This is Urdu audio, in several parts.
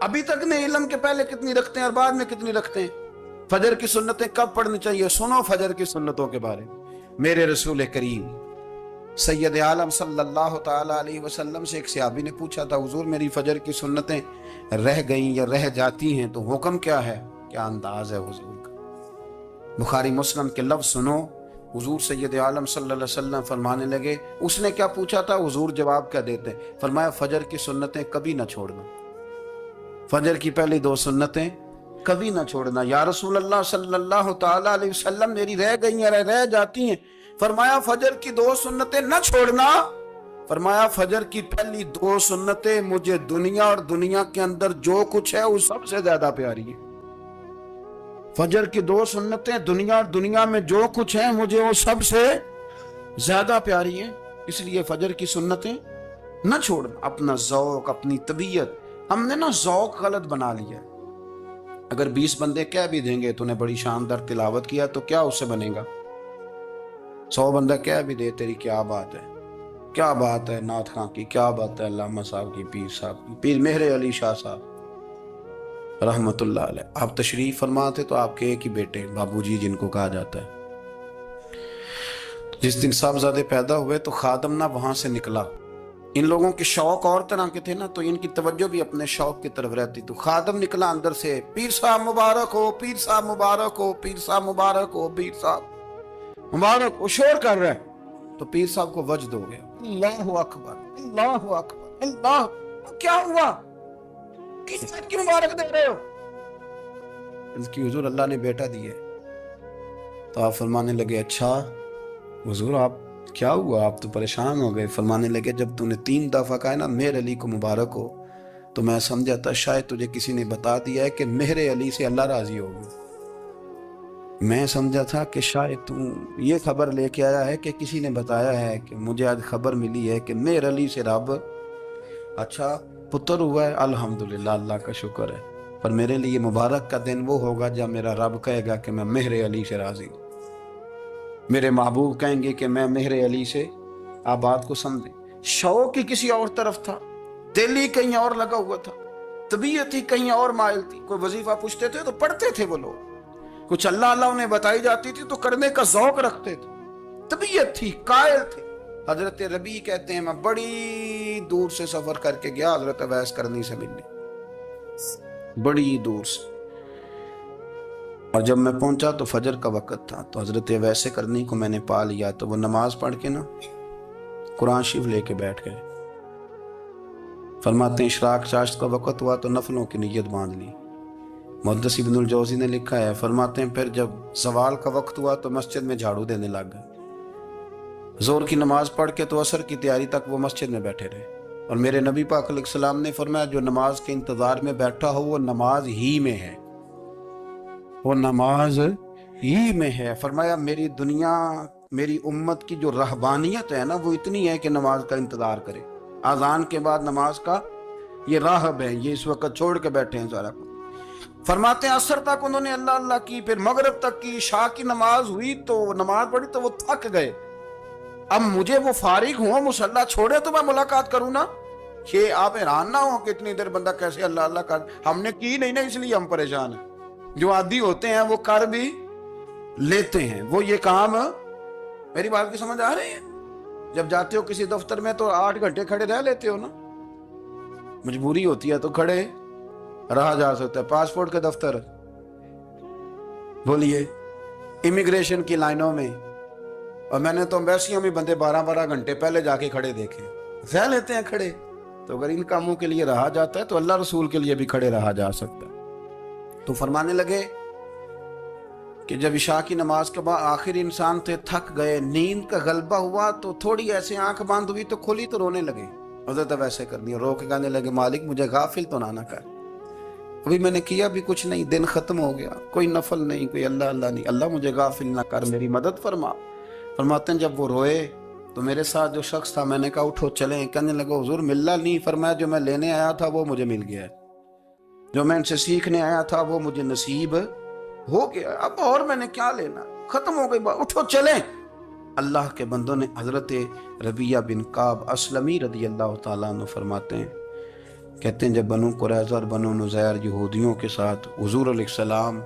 ابھی تک نے علم کے پہلے کتنی رکھتے ہیں اور بعد میں کتنی رکھتے ہیں. فجر کی سنتیں کب پڑھنی چاہیے؟ سنو فجر کی سنتوں کے بارے میں. میرے رسول کریم سید عالم صلی اللہ تعالی علیہ وسلم سے ایک صحابی نے پوچھا تھا، حضور میری فجر کی سنتیں رہ گئیں یا رہ جاتی ہیں تو حکم کیا ہے؟ کیا انداز ہے حضور کا. بخاری مسلم کے لفظ سنو. حضور سید عالم صلی اللہ علیہ وسلم فرمانے لگے، اس نے کیا پوچھا تھا؟ حضور جواب کیا دیتے؟ فرمایا فجر کی سنتیں کبھی نہ چھوڑنا، فجر کی پہلی 2 سنتیں کبھی نہ چھوڑنا. یا رسول اللہ صلی اللہ تعالی علیہ وسلم میری رہ گئی ہیں، رہ جاتی ہیں. فرمایا فجر کی 2 سنتیں نہ چھوڑنا. فرمایا فجر کی پہلی 2 سنتیں مجھے دنیا اور دنیا کے اندر جو کچھ ہے وہ سب سے زیادہ پیاری ہے. فجر کی 2 سنتیں دنیا اور دنیا میں جو کچھ ہیں مجھے وہ سب سے زیادہ پیاری ہیں. اس لیے فجر کی سنتیں نہ چھوڑنا. اپنا ذوق، اپنی طبیعت، ہم نے نا ذوق غلط بنا لیا. اگر 20 بندے کہہ بھی دیں گے تو نے بڑی شاندار تلاوت کیا تو کیا اس سے بنے گا؟ 100 بندہ کہہ بھی دے تیری کیا بات ہے، کیا بات ہے نعت خاں کی، کیا بات ہے علامہ صاحب کی، پیر صاحب کی، پیر مہر علی شاہ صاحب رحمت اللہ علیہ. آپ تشریف فرما تھے تو آپ کے ایک ہی بیٹے بابو جی جن کو کہا جاتا ہے، جس دن صاحبزادے پیدا ہوئے تو خادم نہ وہاں سے نکلا. ان لوگوں کے شوق اور طرح کے تھے نا، تو ان کی توجہ بھی اپنے شوق کی طرف رہتی. تو خادم نکلا اندر سے، پیر صاحب مبارک ہو، پیر صاحب مبارک ہو، پیر صاحب مبارک ہو، پیر صاحب مبارک ہو. شور کر رہا ہے تو پیر صاحب کو وجد ہو گیا. اللہ اکبر، اللہ اکبر، اللہ. کیا ہوا؟ کس بات کی مبارک دے رہے ہو؟ اس کی حضور اللہ نے بیٹا دی ہے. تو آپ فرمانے لگے اچھا حضور آپ کیا ہوا؟ آپ تو پریشان ہو گئے. فرمانے لگے جب تو نے 3 دفعہ کہا نا مہر علی کو مبارک ہو تو میں سمجھا تھا شاید تجھے کسی نے بتا دیا ہے کہ مہر علی سے اللہ راضی ہوگی. میں سمجھا تھا کہ شاید تو یہ خبر لے کے آیا ہے کہ کسی نے بتایا ہے کہ مجھے آج خبر ملی ہے کہ مہر علی سے رب اچھا پتر ہوا ہے. الحمدللہ، اللہ کا شکر ہے. پر میرے لیے مبارک کا دن وہ ہوگا جب میرا رب کہے گا کہ میں مہر علی سے راضی ہوں. میرے محبوب کہیں گے کہ میں مہر علی سے. آپ بات کو سمجھیں. شوق ہی کسی اور طرف تھا، دل ہی کہیں اور لگا ہوا تھا، طبیعت ہی کہیں اور مائل تھی. کوئی وظیفہ پوچھتے تھے تو پڑھتے تھے وہ لوگ، کچھ اللہ اللہ انہیں بتائی جاتی تھی تو کرنے کا ذوق رکھتے تھے. طبیعت تھی، قائل تھے. حضرت ربیع کہتے ہیں میں بڑی دور سے سفر کر کے گیا حضرت اویس کرنی سے ملنے، بڑی دور سے. اور جب میں پہنچا تو فجر کا وقت تھا. تو حضرت اویس کرنی کو میں نے پا لیا تو وہ نماز پڑھ کے نا قرآن شریف لے کے بیٹھ گئے. فرماتے ہیں اشراق چاشت کا وقت ہوا تو نفلوں کی نیت باندھ لی. محدث ابن الجوزی نے لکھا ہے، فرماتے ہیں پھر جب زوال کا وقت ہوا تو مسجد میں جھاڑو دینے لگ گئے. زور کی نماز پڑھ کے تو عصر کی تیاری تک وہ مسجد میں بیٹھے رہے. اور میرے نبی پاک علیہ السلام نے فرمایا جو نماز کے انتظار میں بیٹھا ہو وہ نماز ہی میں ہے، وہ نماز ہی میں ہے. فرمایا میری دنیا، میری امت کی جو رہبانیت ہے نا وہ اتنی ہے کہ نماز کا انتظار کرے. اذان کے بعد نماز کا یہ راہب ہے، یہ اس وقت چھوڑ کے بیٹھے ہیں سارا کچھ. فرماتے ہیں عصر تک انہوں نے اللہ اللہ کی، پھر مغرب تک کی. عشاء کی نماز ہوئی تو نماز پڑھی تو وہ تھک گئے. اب مجھے وہ فارغ ہوں مصلی چھوڑے تو میں ملاقات کروں نا. کہ آپ حیران نہ ہو کہ اتنی دیر بندہ کیسے اللہ اللہ کر. ہم نے کی نہیں نا اس لیے ہم پریشان ہیں. جو عادی ہوتے ہیں وہ کر بھی لیتے ہیں. وہ یہ کام، میری بات کی سمجھ آ رہی ہے؟ جب جاتے ہو کسی دفتر میں تو 8 گھنٹے کھڑے رہ لیتے ہو نا، مجبوری ہوتی ہے تو کھڑے رہا جا سکتا ہے. پاسپورٹ کے دفتر بولیے، امیگریشن کی لائنوں میں، اور میں نے تو ایمبیسیوں میں بندے 12 گھنٹے پہلے جا کے کھڑے دیکھے، رہ لیتے ہیں کھڑے. تو اگر ان کاموں کے لیے رہا جاتا ہے تو اللہ رسول کے لیے بھی کھڑے رہا جا سکتا ہے. تو فرمانے لگے کہ جب عشاء کی نماز کے بعد آخر انسان تھے، تھک گئے، نیند کا غلبہ ہوا تو تھوڑی ایسے آنکھ بند ہوئی تو کھلی تو رونے لگے. حضرت ویسے کرنی رو کے کہنے لگے مالک مجھے غافل تو نہ کر، ابھی میں نے کیا بھی کچھ نہیں، دن ختم ہو گیا، کوئی نفل نہیں، کوئی اللہ اللہ نہیں، اللہ مجھے غافل نہ کر، میری مدد فرما. فرماتے ہیں جب وہ روئے تو میرے ساتھ جو شخص تھا میں نے کہا اٹھو چلیں. کہنے لگا حضور ملنا نہیں. فرمایا جو میں لینے آیا تھا وہ مجھے مل گیا ہے، جو میں ان سے سیکھنے آیا تھا وہ مجھے نصیب ہو گیا. اب اور میں نے کیا لینا، ختم ہو گئی بات، اٹھو چلیں. اللہ کے بندوں نے حضرت ربیہ بن کعب اسلمی رضی اللہ تعالیٰ عنہ فرماتے ہیں کہتے ہیں جب بنو قریظہ اور بنو نذیر یہودیوں کے ساتھ حضور علیہ السلام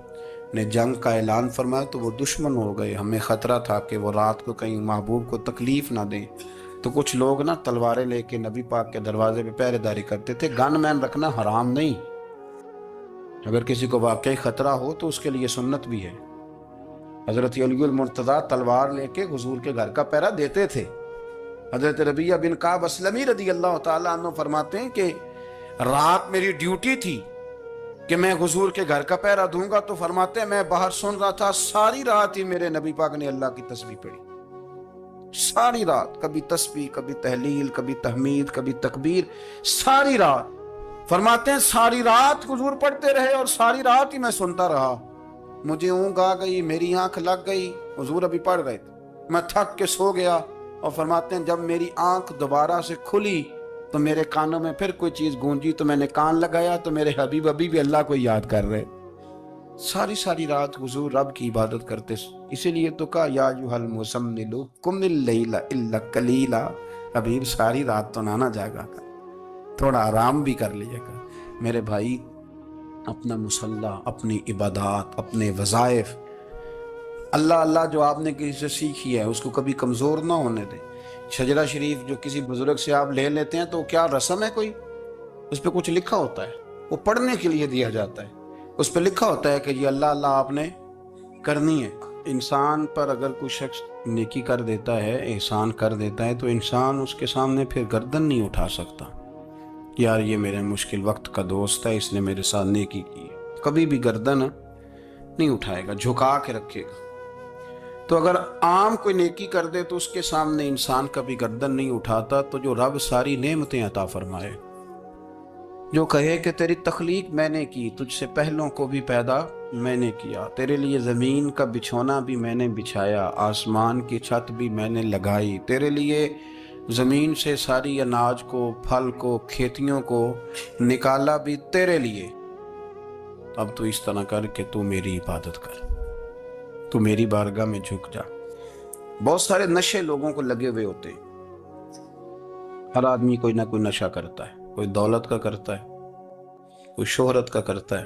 نے جنگ کا اعلان فرمایا تو وہ دشمن ہو گئے. ہمیں خطرہ تھا کہ وہ رات کو کہیں محبوب کو تکلیف نہ دیں، تو کچھ لوگ نا تلواریں لے کے نبی پاک کے دروازے پہ پہرے داری کرتے تھے. گن مین رکھنا حرام نہیں، اگر کسی کو واقعی خطرہ ہو تو اس کے لیے سنت بھی ہے. حضرت علی المرتضیٰ تلوار لے کے حضور کے گھر کا پہرا دیتے تھے. حضرت ربیعہ بن کعب اسلمی رضی اللہ تعالیٰ عنہ فرماتے ہیں کہ رات میری ڈیوٹی تھی کہ میں حضور کے گھر کا پہرا دوں گا، تو فرماتے ہیں میں باہر سن رہا تھا، ساری رات ہی میرے نبی پاک نے اللہ کی تسبیح پڑھی. ساری رات، کبھی تسبیح، کبھی تحلیل، کبھی تحمید، کبھی تکبیر، ساری رات. فرماتے ہیں ساری رات حضور پڑھتے رہے اور ساری رات ہی میں سنتا رہا. مجھے اونگ آ گئی، میری آنکھ لگ گئی، حضور ابھی پڑھ رہے تھے، میں تھک کے سو گیا. اور فرماتے ہیں جب میری آنکھ دوبارہ سے کھلی تو میرے کانوں میں پھر کوئی چیز گونجی، تو میں نے کان لگایا تو میرے حبیب ابھی بھی اللہ کو یاد کر رہے. ساری رات حضور رب کی عبادت کرتے. اسی لیے تو کہا یا ایھا المزمل قم اللیل الا قلیلا. حبیب ساری رات تو نہ جاگا کر، تھوڑا آرام بھی کر لیا کر. میرے بھائی اپنا مصلی، اپنی عبادات، اپنے وظائف، اللہ اللہ جو آپ نے کسی سے سیکھی ہے اس کو کبھی کمزور نہ ہونے دیں. شجرہ شریف جو کسی بزرگ سے آپ لے لیتے ہیں تو کیا رسم ہے کوئی؟ اس پہ کچھ لکھا ہوتا ہے، وہ پڑھنے کے لیے دیا جاتا ہے. اس پہ لکھا ہوتا ہے کہ یہ اللہ اللہ آپ نے کرنی ہے. انسان پر اگر کوئی شخص نیکی کر دیتا ہے، احسان کر دیتا ہے، تو انسان اس کے سامنے پھر گردن نہیں اٹھا سکتا. یار یہ میرے مشکل وقت کا دوست ہے، اس نے میرے ساتھ نیکی کی ہے. کبھی بھی گردن نہیں اٹھائے گا، جھکا کے رکھے گا. تو اگر عام کوئی نیکی کر دے تو اس کے سامنے انسان کبھی گردن نہیں اٹھاتا. تو جو رب ساری نعمتیں عطا فرمائے، جو کہے کہ تیری تخلیق میں نے کی، تجھ سے پہلوں کو بھی پیدا میں نے کیا، تیرے لیے زمین کا بچھونا بھی میں نے بچھایا، آسمان کی چھت بھی میں نے لگائی، تیرے لیے زمین سے ساری اناج کو، پھل کو، کھیتیوں کو نکالا بھی تیرے لیے. اب تو اس طرح کر کہ تو میری عبادت کر، تو میری بارگاہ میں جھک جا. بہت سارے نشے لوگوں کو لگے ہوئے ہوتے ہیں. ہر آدمی کوئی نہ کوئی نشہ کرتا ہے. کوئی دولت کا کرتا ہے، کوئی شہرت کا کرتا ہے،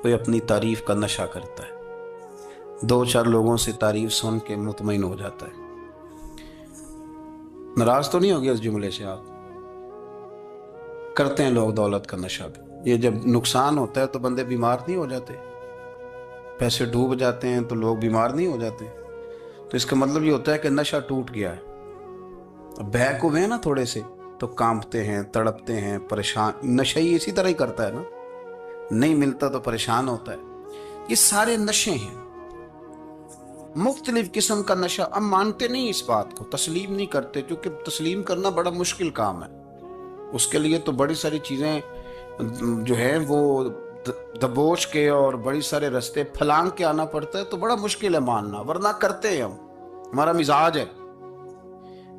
کوئی اپنی تعریف کا نشہ کرتا ہے. دو چار لوگوں سے تعریف سن کے مطمئن ہو جاتا ہے. ناراض تو نہیں ہو گیا اس جملے سے؟ آپ کرتے ہیں لوگ دولت کا نشہ بھی. یہ جب نقصان ہوتا ہے تو بندے بیمار نہیں ہو جاتے؟ پیسے ڈوب جاتے ہیں تو لوگ بیمار نہیں ہو جاتے؟ تو اس کا مطلب یہ ہوتا ہے کہ نشہ ٹوٹ گیا ہے. بہک ہوئے ہیں نا تھوڑے سے تو کانپتے ہیں، تڑپتے ہیں، پریشان. نشہ ہی اسی طرح ہی کرتا ہے نا، نہیں ملتا تو پریشان ہوتا ہے. یہ سارے نشے ہیں، مختلف قسم کا نشہ. ہم مانتے نہیں اس بات کو، تسلیم نہیں کرتے، کیونکہ تسلیم کرنا بڑا مشکل کام ہے. اس کے لیے تو بڑی ساری چیزیں جو ہیں وہ دبوچ کے اور بڑی سارے رستے پھلانگ کے آنا پڑتا ہے. تو بڑا مشکل ہے ماننا، ورنہ کرتے ہیں ہم. ہمارا مزاج ہے.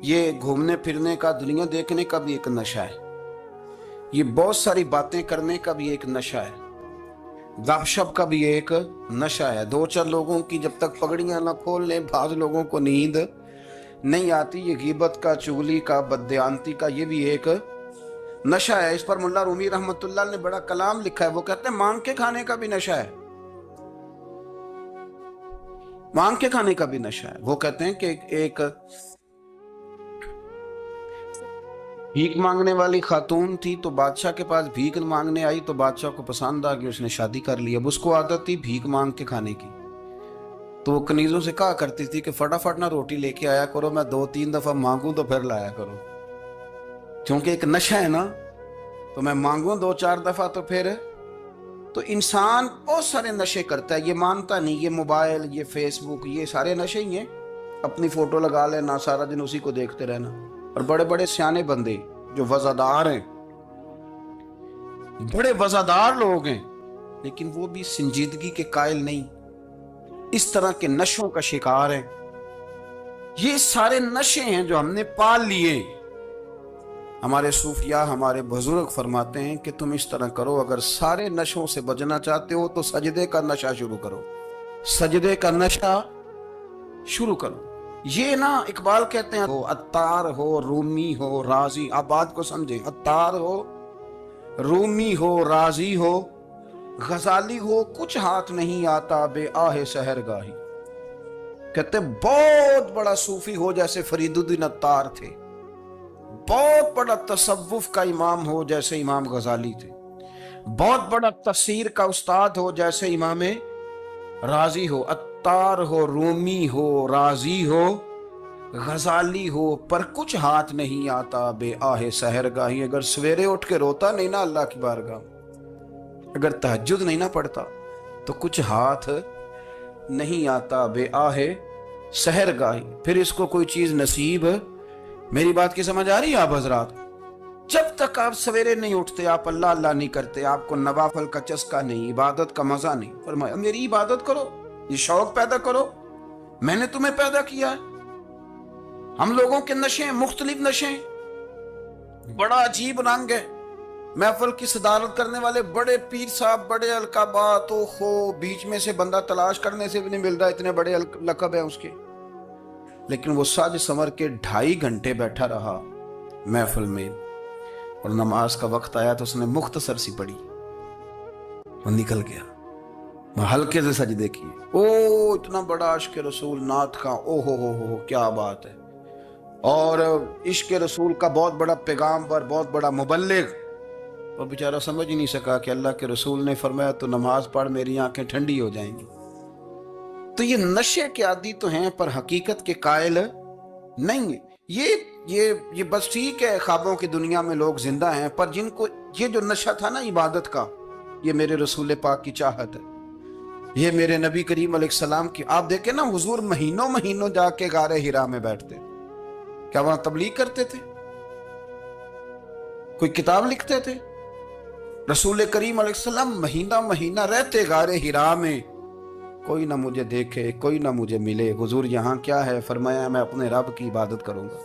یہ گھومنے پھرنے کا، دنیا دیکھنے کا بھی ایک نشہ ہے. یہ بہت ساری باتیں کرنے کا بھی ایک نشہ ہے. گپ شپ کا بھی ایک نشہ ہے. دو چار لوگوں کی جب تک پگڑیاں نہ کھول لیں، بعض لوگوں کو نیند نہیں آتی. یہ غیبت کا، چغلی کا، بددیانتی کا، یہ بھی ایک نشہ ہے. اس پر ملا رومی رحمت اللہ نے بڑا کلام لکھا ہے. وہ کہتے ہیں مانگ کے کھانے کا بھی نشہ ہے، مانگ کے کھانے کا بھی نشہ ہے. وہ کہتے ہیں کہ ایک بھیک مانگنے والی خاتون تھی، تو بادشاہ کے پاس بھیک مانگنے آئی تو بادشاہ کو پسند آ گئی، اس نے شادی کر لی. اب اس کو عادت تھی بھیک مانگ کے کھانے کی، تو وہ کنیزوں سے کہا کرتی تھی کہ فٹافٹ نہ روٹی لے کے آیا کرو، میں 2-3 دفعہ مانگوں تو پھر لایا کرو. کیونکہ ایک نشہ ہے نا، تو میں مانگوں 2-4 دفعہ تو پھر. تو انسان بہت سارے نشے کرتا ہے، یہ مانتا نہیں. یہ موبائل، یہ فیس بک، یہ سارے نشے ہی ہیں. اپنی فوٹو لگا لینا، سارا دن اسی کو دیکھتے رہنا. اور بڑے بڑے سیانے بندے جو وزادار ہیں، بڑے وزادار لوگ ہیں، لیکن وہ بھی سنجیدگی کے قائل نہیں، اس طرح کے نشوں کا شکار ہیں. یہ سارے نشے ہیں جو ہم نے پال لیے. ہمارے صوفیاء، ہمارے بزرگ فرماتے ہیں کہ تم اس طرح کرو، اگر سارے نشوں سے بچنا چاہتے ہو تو سجدے کا نشہ شروع کرو. سجدے کا نشہ شروع کرو. یہ نا اقبال کہتے ہیں، عطار ہو، رومی ہو، رازی. آپ بات کو سمجھیں، عطار ہو، رومی ہو راضی ہو غزالی ہو کچھ ہاتھ نہیں آتا بے آہ سحر گاہی. کہتے بہت بڑا صوفی ہو جیسے فرید الدین عطار تھے، بہت بڑا تصوف کا امام ہو جیسے امام غزالی تھے، بہت بڑا تفسیر کا استاد ہو جیسے امام رازی ہو، عطار ہو رومی ہو رازی ہو غزالی ہو، پر کچھ ہاتھ نہیں آتا بے آہ سحر گاہی. اگر سویرے اٹھ کے روتا نہیں نا اللہ کی بارگاہ، اگر تہجد نہیں نہ پڑھتا تو کچھ ہاتھ نہیں آتا بے آہ سحر گاہی. پھر اس کو کوئی چیز نصیب، میری بات کی سمجھ آ رہی ہے آپ حضرات؟ جب تک آپ سویرے نہیں اٹھتے، آپ اللہ اللہ نہیں کرتے، آپ کو نوافل کا چسکا نہیں، عبادت کا مزہ نہیں، فرمایا میری عبادت کرو، یہ شوق پیدا کرو، میں نے تمہیں پیدا کیا ہے. ہم لوگوں کے نشے مختلف نشے، بڑا عجیب رنگ ہے. محفل کی صدارت کرنے والے بڑے پیر صاحب، بڑے القابات، بیچ میں سے بندہ تلاش کرنے سے بھی نہیں مل رہا، اتنے بڑے لقب ہیں اس کے. لیکن وہ سج سنور کے 2.5 گھنٹے بیٹھا رہا محفل میں، اور نماز کا وقت آیا تو اس نے مختصر سی پڑھی، وہ نکل گیا. ہلکے سے سجدے کیے. اتنا بڑا عشق رسول نعت کا، ہو کیا بات ہے. اور عشق رسول کا بہت بڑا پیغامبر، بہت بڑا مبلغ، وہ بیچارہ سمجھ ہی نہیں سکا کہ اللہ کے رسول نے فرمایا تو نماز پڑھ میری آنکھیں ٹھنڈی ہو جائیں گی. تو یہ نشے کے عادی تو ہیں پر حقیقت کے قائل نہیں ہیں. یہ بس ٹھیک ہے خوابوں کی دنیا میں لوگ زندہ ہیں، پر جن کو یہ جو نشہ تھا نا عبادت کا، یہ میرے رسول پاک کی چاہت ہے، یہ میرے نبی کریم علیہ السلام کی. آپ دیکھیں نا حضور مہینوں جا کے غار حرا میں بیٹھتے، کیا وہاں تبلیغ کرتے تھے؟ کوئی کتاب لکھتے تھے؟ رسول کریم علیہ السلام مہینہ رہتے غار حرا میں. کوئی نہ مجھے دیکھے، کوئی نہ مجھے ملے، حضور یہاں کیا ہے؟ فرمایا میں اپنے رب کی عبادت کروں گا.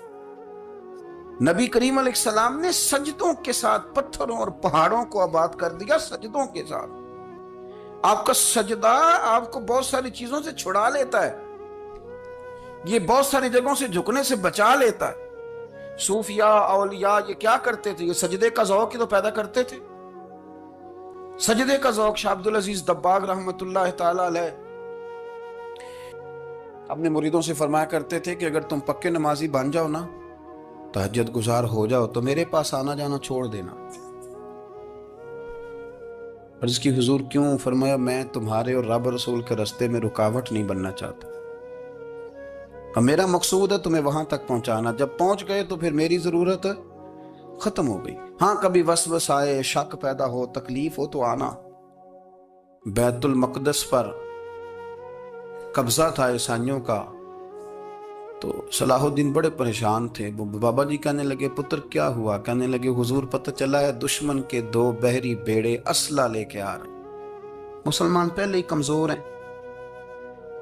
نبی کریم علیہ السلام نے سجدوں کے ساتھ پتھروں اور پہاڑوں کو آباد کر دیا، سجدوں کے ساتھ. آپ کا سجدہ آپ کو بہت ساری چیزوں سے چھڑا لیتا ہے، یہ بہت ساری جگہوں سے جھکنے سے بچا لیتا ہے. صوفیاء اولیاء یہ کیا کرتے تھے؟ یہ سجدے کا ذوق ہی تو پیدا کرتے تھے. سجدے کا ذوق. شاہ عبد العزیز دباغ رحمت اللہ تعالی علیہ اپنے مریدوں سے فرمایا کرتے تھے کہ اگر تم پکے نمازی بن جاؤ نا، تہجد گزار ہو جاؤ، تو میرے پاس آنا جانا چھوڑ دینا. عرض کی حضور کیوں؟ فرمایا میں تمہارے اور رب رسول کے راستے میں رکاوٹ نہیں بننا چاہتا، اور میرا مقصود ہے تمہیں وہاں تک پہنچانا. جب پہنچ گئے تو پھر میری ضرورت ختم ہو گئی. ہاں کبھی وسوس آئے، شک پیدا ہو، تکلیف ہو تو آنا. بیت المقدس پر قبضہ تھا عیسائیوں کا، تو صلاح الدین بڑے پریشان تھے. بابا جی کہنے لگے پتر کیا ہوا؟ کہنے لگے حضور پتہ چلا ہے دشمن کے 2 بحری بیڑے اسلحہ لے کے آ رہے ہیں. مسلمان پہلے ہی کمزور ہیں،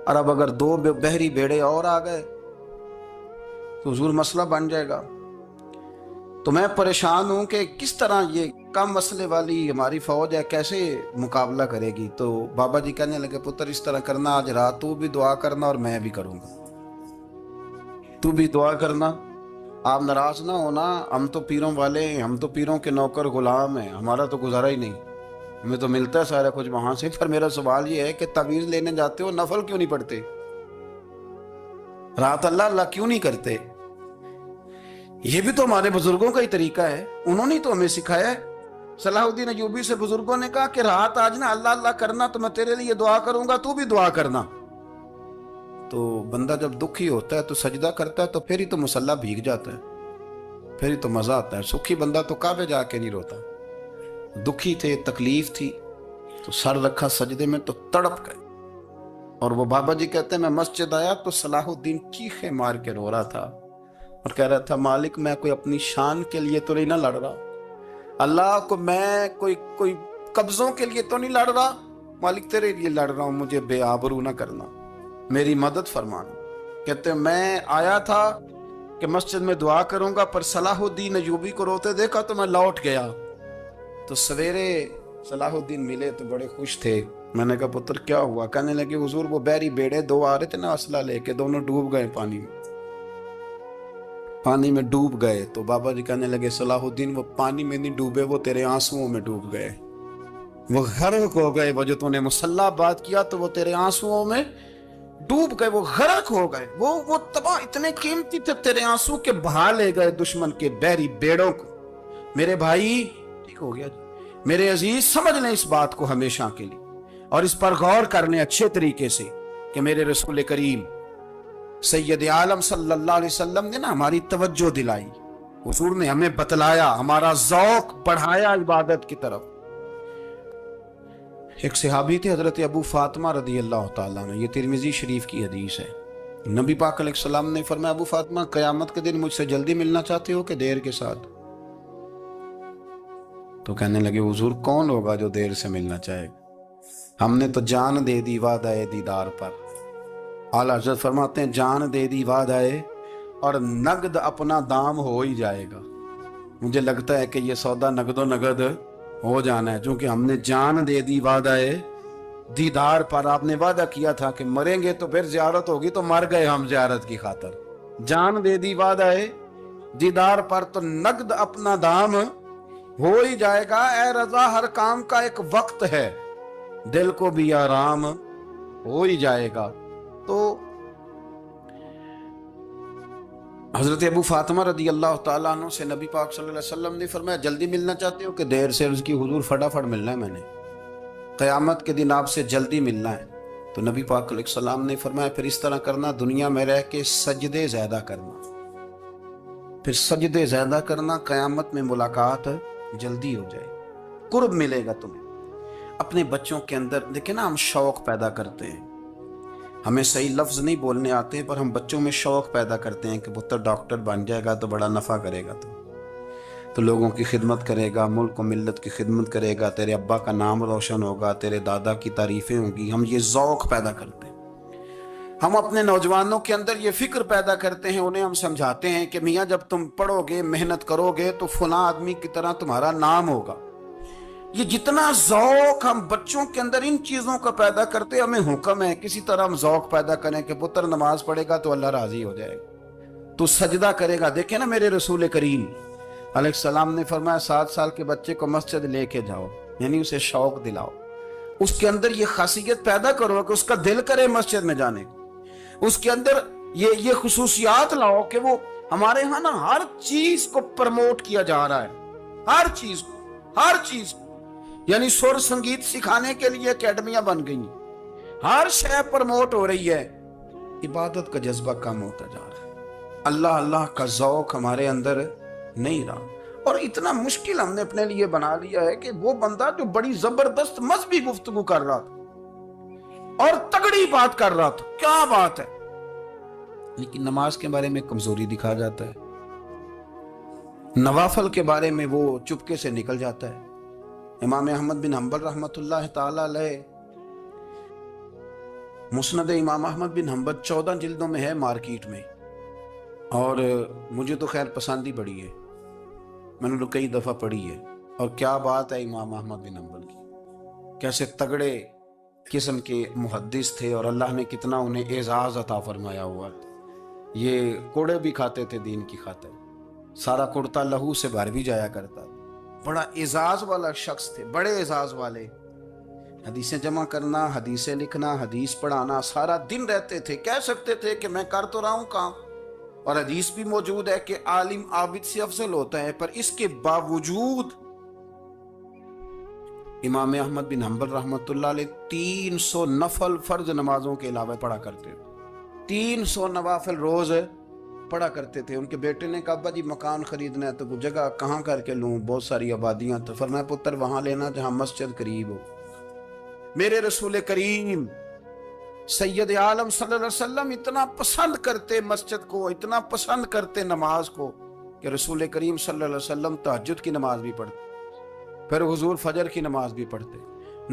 اور اب اگر 2 بحری بیڑے اور آ گئے تو حضور مسئلہ بن جائے گا. تو میں پریشان ہوں کہ کس طرح یہ کم مسئلے والی ہماری فوج ہے کیسے مقابلہ کرے گی. تو بابا جی کہنے لگے پتر اس طرح کرنا، آج رات تو بھی دعا کرنا اور میں بھی کروں گا، تو بھی دعا کرنا. آپ ناراض نہ ہونا، ہم تو پیروں والے ہیں، ہم تو پیروں کے نوکر غلام ہیں، ہمارا تو گزارا ہی نہیں، ہمیں تو ملتا ہے سارا کچھ وہاں سے. پر میرا سوال یہ ہے کہ تعویذ لینے جاتے ہو نفل کیوں نہیں پڑھتے؟ رات اللہ اللہ کیوں نہیں کرتے؟ یہ بھی تو ہمارے بزرگوں کا ہی طریقہ ہے، انہوں نے تو ہمیں سکھایا ہے. صلاح الدین ایوبی سے بزرگوں نے کہا کہ رات آج نا اللہ اللہ کرنا، تو میں تیرے لیے دعا کروں گا، تو بھی دعا کرنا. تو بندہ جب دکھی ہوتا ہے تو سجدہ کرتا ہے، تو پھر ہی تو مصلی بھیگ جاتا ہے، پھر ہی تو مزہ آتا ہے. سکھی بندہ تو کعبے جا کے نہیں روتا. دکھی تھے، تکلیف تھی، تو سر رکھا سجدے میں تو تڑپ گئے. اور وہ بابا جی کہتے ہیں میں مسجد آیا تو صلاح الدین چیخے مار کے رو رہا تھا اور کہہ رہا تھا مالک میں کوئی اپنی شان کے لیے تو نہیں نہ لڑ رہا، اللہ کو میں کوئی قبضوں کے لیے تو نہیں لڑ رہا، مالک تیرے لیے لڑ رہا ہوں، مجھے بے آبرو نہ کرنا، میری مدد فرمانا. کہتے ہیں میں آیا تھا کہ مسجد میں دعا کروں گا، پر صلاح الدین ایوبی کو روتے دیکھا تو میں لوٹ گیا. تو سویرے صلاح الدین ملے تو بڑے خوش تھے. میں نے کہا پتر کیا ہوا؟ کہنے لگے حضور وہ بحری بیڑے 2 آ رہے تھے نا اسلحہ لے کے، دونوں ڈوب گئے پانی میں. پانی میں ڈوب گئے تو بابا جی کہنے لگے صلاح الدین وہ پانی میں نہیں ڈوبے، وہ تیرے آنسوؤں میں ڈوب گئے، وہ غرق ہو گئے، وہ جو تو نے مسلح بات کیا تو وہ تیرے آنسوؤں میں ڈوب گئے، وہ غرق ہو گئے، وہ تباہ، اتنے قیمتی تھے تیرے آنسو کے بہا لے گئے دشمن کے بحری بیڑوں کو۔ میرے بھائی ٹھیک ہو گیا جی، میرے عزیز سمجھ لیں اس بات کو ہمیشہ کے لیے، اور اس پر غور کر لیں اچھے طریقے سے کہ میرے رسول کریم سید عالم صلی اللہ علیہ وسلم نے نا ہماری توجہ دلائی، حضور نے ہمیں بتلایا، ہمارا ذوق بڑھایا عبادت کی طرف۔ ایک صحابی تھے حضرت ابو فاطمہ رضی اللہ تعالیٰ عنہ، یہ ترمذی شریف کی حدیث ہے۔ نبی پاک علیہ السلام نے فرمایا ابو فاطمہ قیامت کے دن مجھ سے جلدی ملنا چاہتے ہو کہ دیر کے ساتھ؟ تو کہنے لگے حضور کون ہوگا جو دیر سے ملنا چاہے گا، ہم نے تو جان دے دی وعدہ دیدار پر۔ اعلیٰ حضرت فرماتے ہیں جان دے دی وعدہ اور نقد اپنا دام ہو ہی جائے گا۔ مجھے لگتا ہے کہ یہ سودا نقد و نقد ہو جانا ہے، چونکہ ہم نے جان دے دی وعدہ دیدار پر۔ آپ نے وعدہ کیا تھا کہ مریں گے تو پھر زیارت ہوگی، تو مر گئے ہم زیارت کی خاطر۔ جان دے دی وعدہ دیدار پر تو نقد اپنا دام ہو ہی جائے گا۔ اے رضا ہر کام کا ایک وقت ہے، دل کو بھی آرام ہو ہی جائے گا۔ تو حضرت ابو فاطمہ رضی اللہ تعالیٰ عنہ سے نبی پاک صلی اللہ علیہ وسلم نے فرمایا جلدی ملنا چاہتے ہو کہ دیر سے؟ اس کی حضور فٹافٹ ملنا ہے، میں نے قیامت کے دن آپ سے جلدی ملنا ہے۔ تو نبی پاک علیہ السلام نے فرمایا پھر اس طرح کرنا، دنیا میں رہ کے سجدے زیادہ کرنا، پھر سجدے زیادہ کرنا، قیامت میں ملاقات جلدی ہو جائے، قرب ملے گا تمہیں۔ اپنے بچوں کے اندر دیکھیں نا، ہم شوق پیدا کرتے ہیں، ہمیں صحیح لفظ نہیں بولنے آتے پر ہم بچوں میں شوق پیدا کرتے ہیں کہ پتر ڈاکٹر بن جائے گا تو بڑا نفع کرے گا، تو لوگوں کی خدمت کرے گا، ملک و ملت کی خدمت کرے گا، تیرے ابا کا نام روشن ہوگا، تیرے دادا کی تعریفیں ہوں گی۔ ہم یہ ذوق پیدا کرتے ہیں، ہم اپنے نوجوانوں کے اندر یہ فکر پیدا کرتے ہیں، انہیں ہم سمجھاتے ہیں کہ میاں جب تم پڑھو گے، محنت کرو گے تو فلاں آدمی کی طرح تمہارا نام ہوگا۔ یہ جتنا ذوق ہم بچوں کے اندر ان چیزوں کا پیدا کرتے، ہمیں حکم ہے کسی طرح ہم ذوق پیدا کریں کہ پتر نماز پڑھے گا تو اللہ راضی ہو جائے گا، تو سجدہ کرے گا۔ دیکھیں نا میرے رسول کریم علیہ السلام نے فرمایا 7 سال کے بچے کو مسجد لے کے جاؤ، یعنی اسے شوق دلاؤ، اس کے اندر یہ خاصیت پیدا کرو کہ اس کا دل کرے مسجد میں جانے کو، اس کے اندر یہ خصوصیات لاؤ کہ وہ ہمارے ہاں نا ہر چیز کو پرموٹ کیا جا رہا ہے، ہر چیز کو، یعنی سر سنگیت سکھانے کے لیے اکیڈمیاں بن گئی ہیں، ہر شے پرموٹ ہو رہی ہے، عبادت کا جذبہ کم ہوتا جا رہا ہے، اللہ کا ذوق ہمارے اندر نہیں رہا۔ اور اتنا مشکل ہم نے اپنے لیے بنا لیا ہے کہ وہ بندہ جو بڑی زبردست مذہبی گفتگو کر رہا تھا اور تگڑی بات کر رہا تھا، کیا بات ہے، لیکن نماز کے بارے میں کمزوری دکھا جاتا ہے، نوافل کے بارے میں وہ چپکے سے نکل جاتا ہے۔ امام احمد بن حنبل رحمۃ اللہ تعالی علیہ، مسند امام احمد بن حنبل 14 جلدوں میں ہے مارکیٹ میں، اور مجھے تو خیر پسند ہی بڑی ہے، میں نے تو کئی دفعہ پڑھی ہے۔ اور کیا بات ہے امام احمد بن حنبل کی، کیسے تگڑے قسم کے محدث تھے، اور اللہ نے کتنا انہیں اعزاز عطا فرمایا ہوا۔ یہ کوڑے بھی کھاتے تھے دین کی خاطر، سارا کرتا لہو سے بھر بھی جایا کرتا تھا، بڑا اعزاز والا شخص تھے، بڑے اعزاز والے، حدیثیں جمع کرنا، حدیثیں لکھنا، حدیث پڑھانا، سارا دن رہتے تھے۔ کہہ سکتے تھے کہ میں کر تو رہا ہوں کام، اور حدیث بھی موجود ہے کہ عالم عابد سے افضل ہوتا ہے، پر اس کے باوجود امام احمد بن حنبل رحمۃ اللہ علیہ 300 نفل فرض نمازوں کے علاوہ پڑھا کرتے تھے، 300 نوافل روز پڑھا کرتے تھے۔ ان کے بیٹے نے کہا ابا جی مکان خریدنا ہے تو وہ جگہ کہاں کر کے لوں، بہت ساری آبادیاں، تو فرمایا پتر وہاں لینا جہاں مسجد قریب ہو۔ میرے رسول کریم سید عالم صلی اللہ علیہ وسلم اتنا پسند کرتے مسجد کو، اتنا پسند کرتے نماز کو، کہ رسول کریم صلی اللہ علیہ وسلم تہجد کی نماز بھی پڑھتے، پھر حضور فجر کی نماز بھی پڑھتے،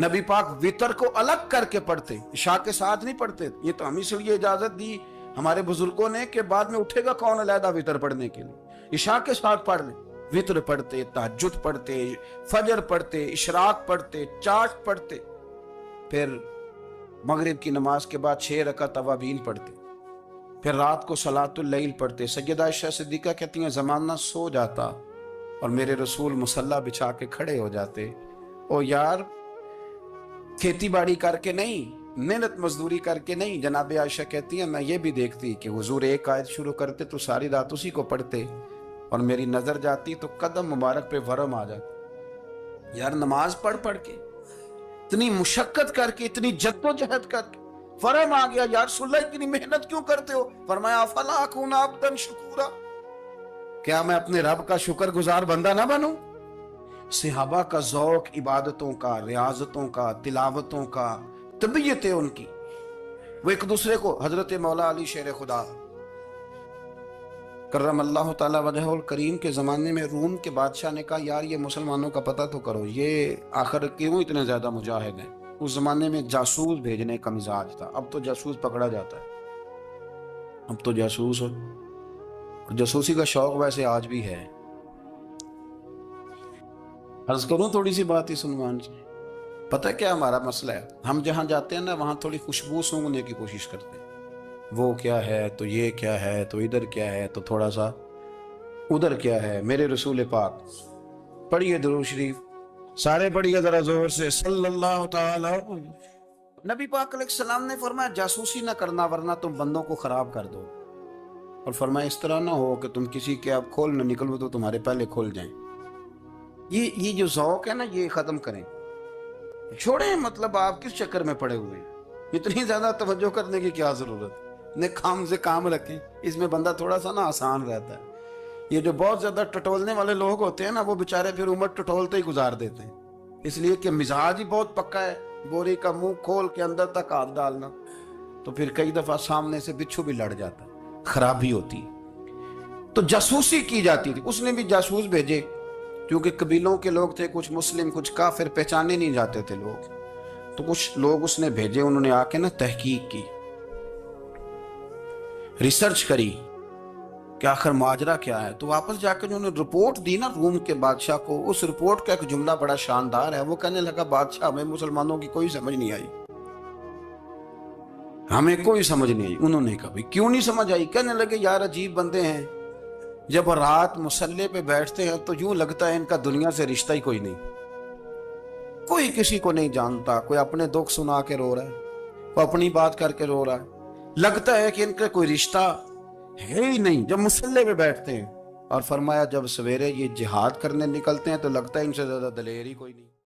نبی پاک وتر کو الگ کر کے پڑھتے، عشاء کے ساتھ نہیں پڑھتے۔ یہ تو ہم اس لیے اجازت دی ہمارے بزرگوں نے کہ بعد میں اٹھے گا کون علیحدہ وتر پڑھنے کے لیے، عشاء کے ساتھ پڑھ لیں۔ وتر پڑھتے، تہجد پڑھتے، فجر پڑھتے، اشراق پڑھتے، چاش پڑھتے، پھر مغرب کی نماز کے بعد 6 رکعت اوابین پڑھتے، پھر رات کو صلاۃ اللیل پڑھتے. سیدہ عائشہ صدیقہ کہتی ہیں زمانہ سو جاتا اور میرے رسول مصلی بچھا کے کھڑے ہو جاتے. او یار کھیتی باڑی کر کے نہیں, محنت مزدوری کر کے نہیں. جناب عائشہ کہتی ہیں میں یہ بھی دیکھتی کہ حضور ایک آیت شروع کرتے تو ساری رات اسی کو پڑھتے, اور میری نظر جاتی تو قدم مبارک پہ ورم آ جاتا. یار نماز پڑھ پڑھ کے, اتنی مشقت کر کے, اتنی جد و جہد کر کے ورم آ گیا. یا رسول اللہ اتنی محنت کیوں کرتے ہو؟ فرمایا افلا اکون عبدا شکورا, کیا میں اپنے رب کا شکر گزار بندہ نہ بنوں؟ صحابہ کا ذوق عبادتوں کا, ریاضتوں کا, تلاوتوں کا, طبیعتیں ان کی, وہ ایک دوسرے کو. حضرت مولا علی شیر خدا کرم اللہ تعالی وجہہ الکریم کے زمانے میں روم کے بادشاہ نے کہا یار یہ مسلمانوں کا پتہ تو کرو, یہ آخر کیوں اتنے زیادہ مجاہد ہیں. اس زمانے میں جاسوس بھیجنے کا مزاج تھا, اب تو جاسوس پکڑا جاتا ہے, اب تو جاسوس جاسوسی کا شوق ویسے آج بھی ہے. عرض کروں تھوڑی سی بات اس عنوان سے. پتہ کیا ہمارا مسئلہ ہے, ہم جہاں جاتے ہیں نا وہاں تھوڑی خوشبو سونگنے کی کوشش کرتے ہیں. وہ کیا ہے تو یہ کیا ہے تو ادھر کیا ہے تو تھوڑا سا ادھر کیا ہے. میرے رسول پاک پڑھیے درود شریف, سارے پڑھیے ذرا زور سے, صلی اللہ تعالی. نبی پاک علیہ السلام نے فرمایا جاسوسی نہ کرنا ورنہ تم بندوں کو خراب کر دو, اور فرمایا اس طرح نہ ہو کہ تم کسی کے آپ کھول نہ نکلو تو تمہارے پہلے کھول جائیں. یہ جو ذوق ہے نا یہ ختم کریں, چھوڑیں. مطلب آپ کس چکر میں پڑے ہوئے ہیں, اتنی زیادہ توجہ کرنے کی کیا ضرورت ہے. نے کام سے کام رکھیں, اس میں بندہ تھوڑا سا نا آسان رہتا ہے. یہ جو بہت زیادہ ٹٹولنے والے لوگ ہوتے ہیں نا وہ بےچارے پھر عمر ٹٹولتے ہی گزار دیتے ہیں, اس لیے کہ مزاج ہی بہت پکا ہے. بوری کا منہ کھول کے اندر تک ہاتھ ڈالنا, تو پھر کئی دفعہ سامنے سے بچھو بھی لڑ جاتا ہے, خرابی ہوتی. تو جاسوسی کی جاتی تھی. اس نے بھی جاسوس بھیجے کیونکہ قبیلوں کے لوگ تھے, کچھ مسلم کچھ کافر, پہچانے نہیں جاتے تھے لوگ. تو کچھ لوگ اس نے بھیجے, انہوں نے آ کے نا تحقیق کی, ریسرچ کری کہ آخر ماجرا کیا ہے. تو واپس جا کے انہوں نے رپورٹ دی نا روم کے بادشاہ کو. اس رپورٹ کا ایک جملہ بڑا شاندار ہے. وہ کہنے لگا بادشاہ ہمیں مسلمانوں کی کوئی سمجھ نہیں آئی, ہمیں کوئی سمجھ نہیں آئی. انہوں نے کہا کیوں نہیں سمجھ آئی؟ کہنے لگے یار عجیب بندے ہیں, جب رات مصلی پہ بیٹھتے ہیں تو یوں لگتا ہے ان کا دنیا سے رشتہ ہی کوئی نہیں, کوئی کسی کو نہیں جانتا. کوئی اپنے دکھ سنا کے رو رہا ہے, کوئی اپنی بات کر کے رو رہا ہے, لگتا ہے کہ ان کا کوئی رشتہ ہے ہی نہیں جب مصلی پہ بیٹھتے ہیں. اور فرمایا جب سویرے یہ جہاد کرنے نکلتے ہیں تو لگتا ہے ان سے زیادہ دلیر ہی کوئی نہیں.